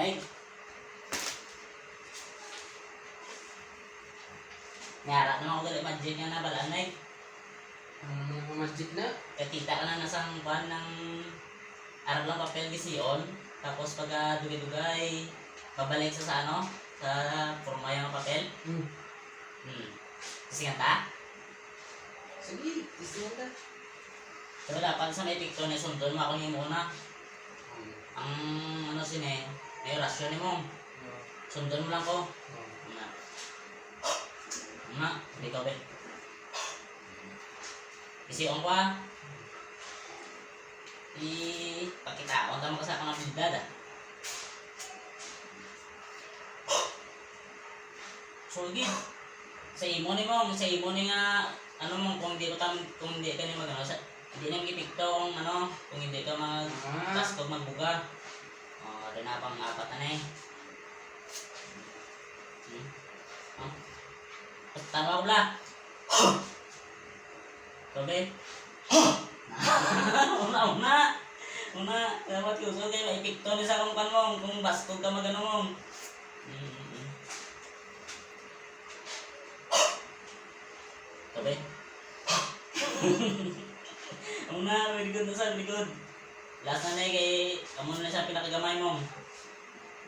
Ay. Ngara naman ako gali magic nga na balaan ay. Mga masjid na. Kakita ka na nasa kuan ng arab lang papel gisiyon. Tapos pag dugay-dugay, babalik sa ano? Sa forma yung papel. Kasi ta? Sige, isiyan ta. Pero dapat sa may picture na sundon mo ako yung muna. Ang ano sine, may rasyon ni mo. Sundon mo lang ko. Hindi ka ba? Isiyon ko pakitaon tama ka sa akong abilidad So gid sa imo ni nga ano mo kung hindi ka ni magano sa hindi na gipikto kung ano kung hindi ka magtaskog magbuga. Ada na pang apat na eh. Tanaw bla. Tobe. Una, dapat uso kayo maipikto ni sa kung kanmong kung baskog ka magano mong. Tobe. Una, very good na sa likod. Last na kay amo na sa pinakagamay mong.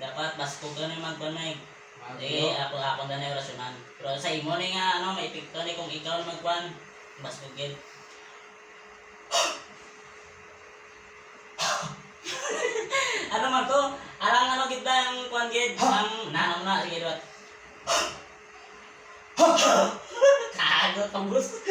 Dapat baskog ka ni magpanay. Sige, ako na na rasyonan. Pero sa imo ni nga ano, maipikto ni kung ikaw na magkuan, baskog gid. Ano man to? Alang ano kita ang kuan gid, ang na sige dot. Kagot pambus.